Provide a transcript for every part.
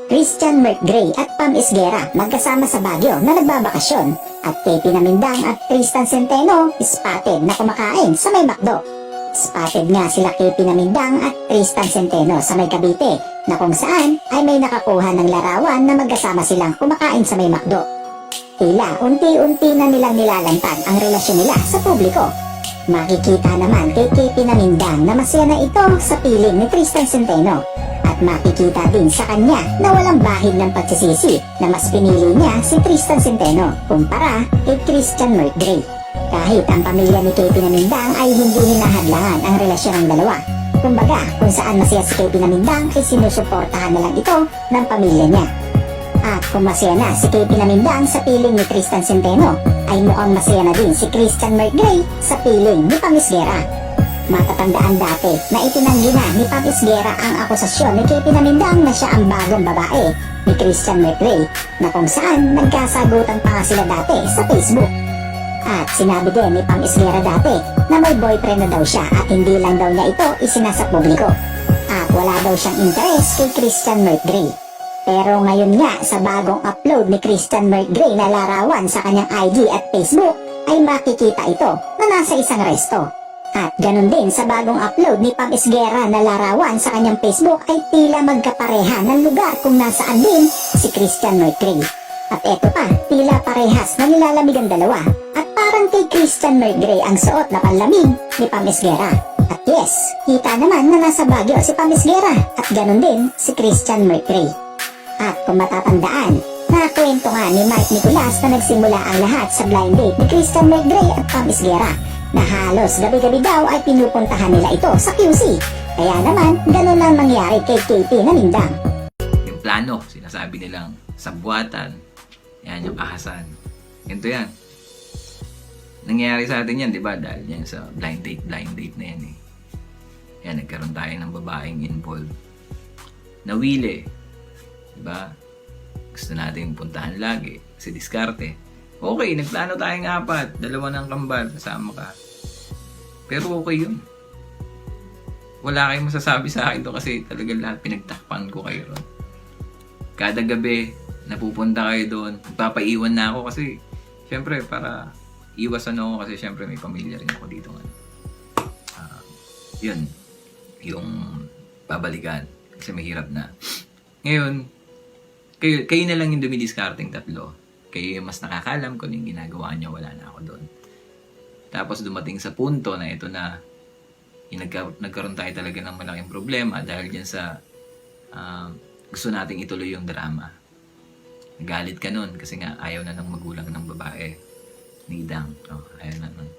Christian Mertgray at Pam Esguera magkasama sa Baguio na nagbabakasyon at KP Namindang at Tristan Centeno spotted na kumakain sa may McDo. Spotted nga sila KP Namindang at Tristan Centeno sa may Cavite na kung saan ay may nakakuha ng larawan na magkasama silang kumakain sa may McDo. Tila unti-unti na nilang nilalantad ang relasyon nila sa publiko. Makikita naman kay KP Namindang na masaya na ito sa piling ni Tristan Centeno. At makikita din sa kanya na walang bahid ng pagsisisi na mas pinili niya si Tristan Centeno kumpara kay Christian Mertgray. Kahit ang pamilya ni KP Namindang ay hindi hinahadlangan ang relasyon ng dalawa. Kumbaga, kung saan masaya si KP Namindang ay sinusuportahan na lang ito ng pamilya niya. At kung masaya na si KP Namindang sa piling ni Tristan Centeno, ay mukhang masaya na din si Christian Mertgray sa piling ni Pam Esguera. Matatandaan dati na itinanggi na ni Pam Esguera ang akusasyon ni KP Namindang na siya ang bagong babae ni Christian Mertgray na kung saan nagkasagutan pa nga sila dati sa Facebook. At sinabi din ni Pam Esguera dati na may boyfriend na daw siya at hindi lang daw niya ito isinasa publiko. At wala daw siyang interest kay Christian Mertgray. Pero ngayon nga sa bagong upload ni Christian Mertgray na larawan sa kanyang IG at Facebook ay makikita ito na nasa isang resto. At ganun din sa bagong upload ni Pam Esguera na larawan sa kanyang Facebook ay tila magkapareha ng lugar kung nasaan din si Christian Mertgray. At eto pa, tila parehas na nilalamig ang dalawa at parang kay Christian Mertgray ang suot na panlamig ni Pam Esguera. At yes, kita naman na nasa Baguio si Pam Esguera at ganun din si Christian Mertgray. At kung matatandaan, nakwento nga ni Mike Nicolas na nagsimula ang lahat sa blind date ni Christian Mertgray at Pam Esguera na halos gabi-gabi daw ay pinupuntahan nila ito sa QC. Kaya naman, ganun lang mangyari kay KP Namindang. Yung plano, sinasabi nilang sabwatan, yan yung ahasan. Ganito yan. Nangyayari sa atin yan, di ba? Dahil yan sa blind date na yan eh. Yan, nagkaroon tayo ng babaeng involved. Nawili. Di ba? Gusto natin puntahan lagi. Si diskarte. Okay, nagplano tayong apat. Dalawa ng kambal, kasama ka. Pero okay yun. Wala kayong masasabi sa akin to kasi talagang lahat pinagtakpan ko kayo ron. Kada gabi, napupunta kayo doon. Magpapaiwan na ako kasi syempre para iwasan ako kasi syempre may pamilya rin ako dito. Yun. Yung babalikan. Kasi mahirap na. Ngayon, kayo na lang yung dumidiskarting tatlo. Kayo mas nakakalam kung yung ginagawa niyo, wala na ako doon. Tapos dumating sa punto na ito na nagkaroon tayo talaga ng malaking problema dahil dyan sa gusto nating ituloy yung drama. Nagalit ka nun kasi nga ayaw na ng magulang ng babae. Nidang. Oh, ayaw na nun.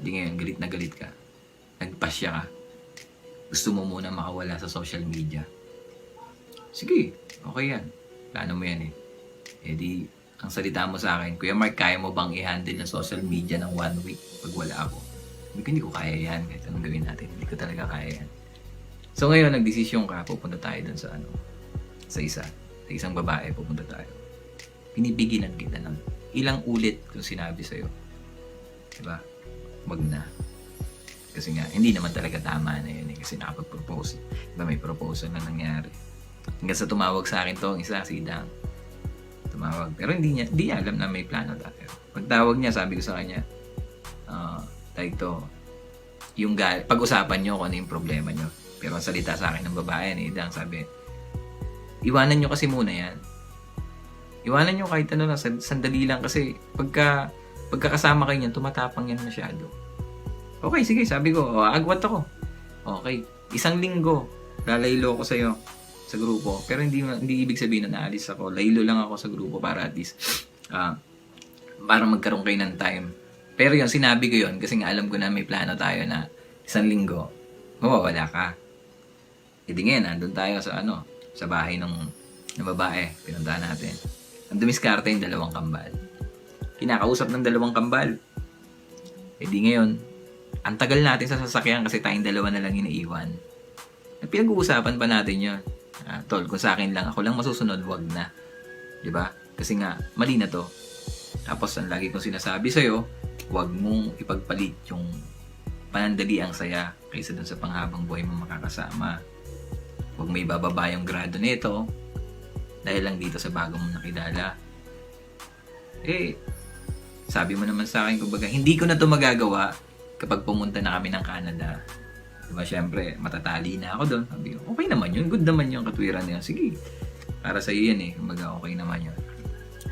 Hindi ngayon, galit na galit ka. Nagpasya ka. Gusto mo muna makawala sa social media. Sige, okay yan. Plano mo yan eh. Eh di, ang salita mo sa akin, Kuya Mark, kaya mo bang i-handle ng social media ng 1 week pag wala ako? Hindi ko kaya yan. Kahit anong gawin natin, hindi ko talaga kaya yan. So ngayon, nagdesisyon ka, pupunta tayo dun sa sa isang babae, pupunta tayo. Pinipigilan kita ng ilang ulit kung sinabi sa'yo. Diba? Wag na. Kasi nga, hindi naman talaga tama na yun eh. Kasi nakapag-propose. Diba, may proposal na nangyari. Hanggang sa tumawag sa akin to, ang isa, si Dang. Tumawag. Pero hindi niya alam na may plano tayo. Pagtawag niya, sabi ko sa kanya, tayo to, pag-usapan nyo kung ano yung problema nyo. Pero ang salita sa akin ng babae ni Dang, sabi, iwanan nyo kasi muna yan. Iwanan nyo kahit ano lang, sandali lang kasi pagkakasama kayo niyan, tumatapang yan masyado. Okay, sige, sabi ko, agwat ako. Okay, 1 linggo, lalaylo ko sa'yo sa grupo. Pero hindi ibig sabihin na naalis ako. Laylo lang ako sa grupo para at least para magkaroon kayo ng time. Pero yun, sinabi ko yun kasi nga alam ko na may plano tayo na 1 linggo, mawawala ka. E di ngayon, nandun tayo sa bahay ng babae. Pinuntahan natin. Ang dumiskarte yung 2 kambal. Kinakausap ng 2 kambal. E di ngayon, ang tagal natin sa sasakyan kasi tayong 2 na lang iniiwan. Pinag-uusapan pa natin yun. Tol, kung sa akin lang, ako lang masusunod, wag na. Diba? Kasi nga, mali na to. Tapos, ang lagi kong sinasabi sa'yo, wag mong ipagpalit yung panandali ang saya kaysa dun sa panghabang buhay mo makakasama. Huwag may bababa yung grado nito dahil lang dito sa bago mong nakilala. Sabi mo naman sa akin, kumbaga, hindi ko na to magagawa kapag pumunta na kami ng Canada. Diba, syempre, matatali na ako doon. Sabi ko, okay naman yun, good naman yung katwiran niya. Sige, para sa iyo yan eh, kumbaga, okay naman yun.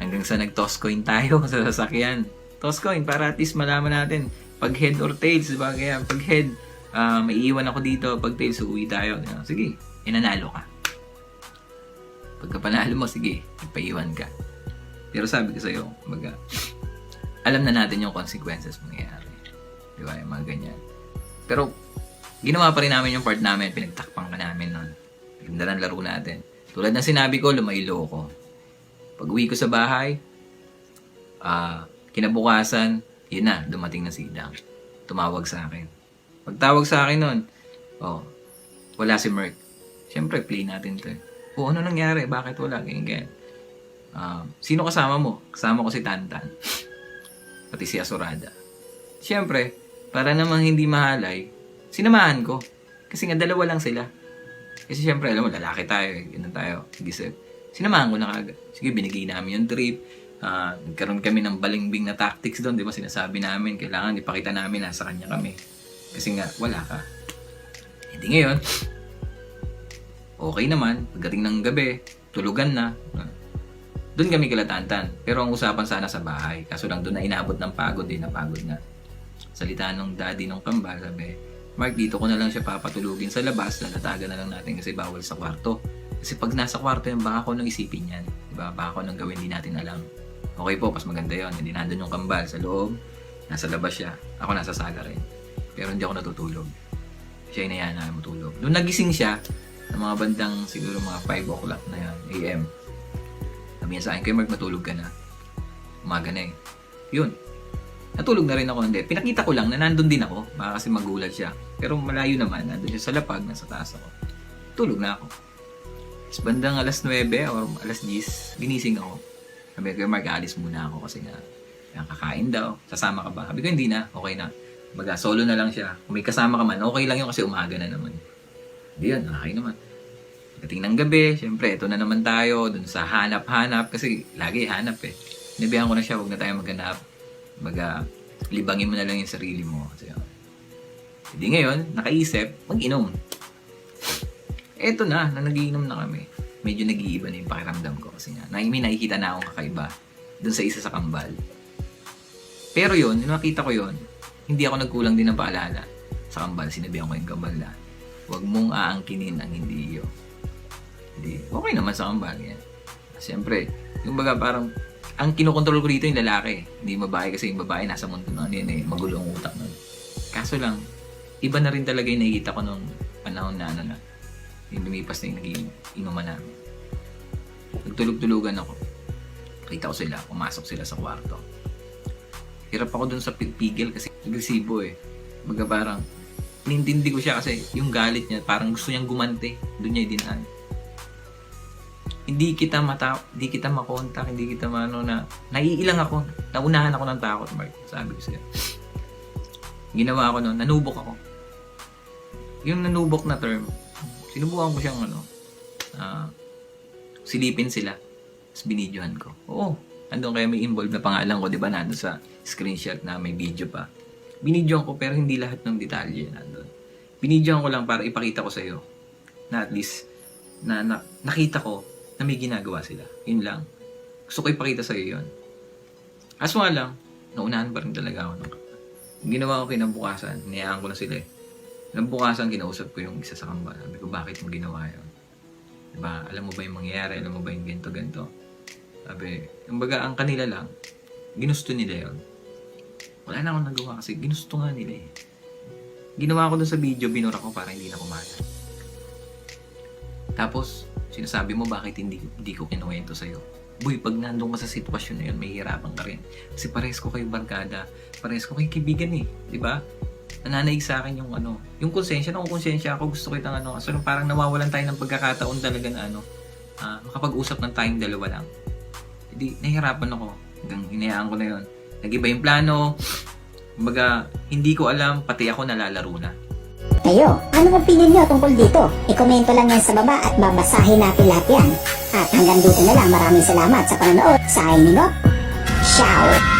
Hanggang sa nag-toss coin tayo sa sasakyan. Toss coin, para at least malaman natin, pag head or tails, diba, kaya pag head, may iwan ako dito, pag tails, uuwi tayo. Sige, inanalo ka. Pagka panalo mo, sige, ipaiwan ka. Pero sabi ko sa'yo, kumbaga, alam na natin yung consequences mangyayari. Di ba? Yung mga ganyan. Pero, ginawa pa rin namin yung part namin. Pinagtakpang ka namin nun. Ganda ng laro natin. Tulad ng sinabi ko, lumailo ko. Pag uwi ko sa bahay, kinabukasan, yun na, dumating na si Idang. Tumawag sa akin. Pagtawag sa akin nun, wala si Merc. Siyempre, play natin to. Ano nangyari? Bakit wala? Ganyan. Sino kasama mo? Kasama ko si Tantan. Pati si Asurada. Siyempre, para namang hindi mahalay, sinamahan ko. Kasi nga, dalawa lang sila. Kasi siyempre, alam mo, lalaki tayo. Ganun tayo. Gisip. Sinamahan ko na kagad. Sige, binigay namin yung trip. Nagkaroon kami ng balingbing na tactics doon. Di ba? Sinasabi namin, kailangan ipakita namin nasa kanya kami. Kasi nga, wala ka. Hindi ngayon. Okay naman. Pagdating ng gabi, tulugan na. Doon kami kila Tantan. Pero ang usapan sana sa bahay. Kaso lang doon na inabot ng pagod din. Napagod na. Salita nung daddy nung kambal. Sabi, Mark, dito ko na lang siya papatulugin sa labas. Lalatagan na lang natin kasi bawal sa kwarto. Kasi pag nasa kwarto yan, baka ako nang isipin yan. Diba? Baka ako nang gawin, di natin alam. Okay po, mas maganda yun. Hindi nandun yung kambal sa loob. Nasa labas siya. Ako nasa sala rin. Pero hindi ako natutulog. Siya inayaan na matulog. Doon nagising siya ng mga bandang siguro mga 5 o'clock na yan, AM. Sabi niya sa akin, kay Mark, matulog ka na. Umaga na eh. Yun. Natulog na rin ako. Hindi. Pinakita ko lang na nandun din ako. Baka kasi magulat siya. Pero malayo naman. Nandun siya sa lapag. Nasa taas ako. Tulog na ako. Tapos bandang alas 9 or alas 10, ginising ako. Sabi ko, Mark, alis muna ako kasi nga kakain daw. Sasama ka ba? Sabi ko, hindi na. Okay na. Baga, solo na lang siya. Kung may kasama ka man, okay lang yun kasi umaga na naman. Hindi yan. Okay naman. Pagdating ng gabi, syempre, ito na naman tayo, dun sa hanap-hanap, kasi lagi hanap eh. Sinabihan ko na siya, huwag na tayo maghanap. Baga, libangin mo na lang yung sarili mo. Kasi, hindi ngayon, nakaisip, mag-inom. Eto na nagiinom na kami. Medyo nag-iiba na yung pakiramdam ko kasi nga, may nakikita na akong kakaiba dun sa isa sa kambal. Pero yun, yung nakita ko yun, hindi ako nagkulang din ng paalala sa kambal. Sinabihan ko yung kambal na, huwag mong aangkinin ang hindi iyo. Hindi, okay naman sa kambal yan. Siyempre, yung baga parang, ang kinokontrol ko dito yung lalaki. Hindi yung babae kasi yung babae nasa mundo na yan eh, magulo ang utak nun. Kaso lang, iba na rin talaga yung nakikita ko nung panahon na na, yung lumipas na yung naging inuman namin. Nagtulog-tulugan ako. Kita ko sila, pumasok sila sa kwarto. Hirap ako dun sa pigil kasi agresibo eh. Baga parang, inintindi ko siya kasi yung galit niya, parang gusto niyang gumante. Doon niya idinaan. Hindi kita makontak, hindi kita naiilang ako. Naunahan ako ng takot, Mark. Sabi ko sa'yo. Ginawa ko noon, nanubok ako. Yung nanubok na term, sinubukan ko siyang silipin sila. Tapos binidyohan ko. Oo, andun kaya may involved na pangalan ko, di ba? Nandun sa screenshot na may video pa. Binidyohan ko pero hindi lahat ng detalye nandun. Binidyohan ko lang para ipakita ko sa'yo na at least na nakita ko na may ginagawa sila. Yun lang. Gusto ko ipakita sa'yo yun. Kaso nga lang, naunahan pa rin talaga ako. Yung ginawa ko kinabukasan, niyayaan ko na sila eh. Kinabukasan, kinausap ko yung isa sa kambal. Sabi ko, bakit mo ginawa yun? Diba? Alam mo ba yung mangyayari? Alam mo ba yung ganito? Sabi, yung baga, ang kanila lang, ginusto nila yun. Wala na akong nagawa kasi ginusto nga nila eh. Ginawa ko dun sa video, binura ko para hindi na kumalat. Tapos, sinasabi mo bakit hindi ko kinuwento sa'yo. Boy, pag nandun ka sa sitwasyon na yun, may hirapan ka rin. Kasi pares ko kayo barkada, pares ko kayo kaibigan eh. Diba? Nananaig sa akin yung yung konsensya. Kung konsensya ako, gusto kitang So, parang nawawalan tayo ng pagkakataon talaga na makapag-usap ng tayong dalawa lang. Hindi, nahihirapan ako. Hanggang hinayaan ko na yun. Nag-iba yung plano. Kumbaga, hindi ko alam, pati ako nalalaro na. Kayo, anong opinion nyo tungkol dito? I-komento lang yan sa baba at babasahin natin lahat yan. At At hanggang dito na lang, maraming salamat sa panonood sa aking Ningo. Ciao!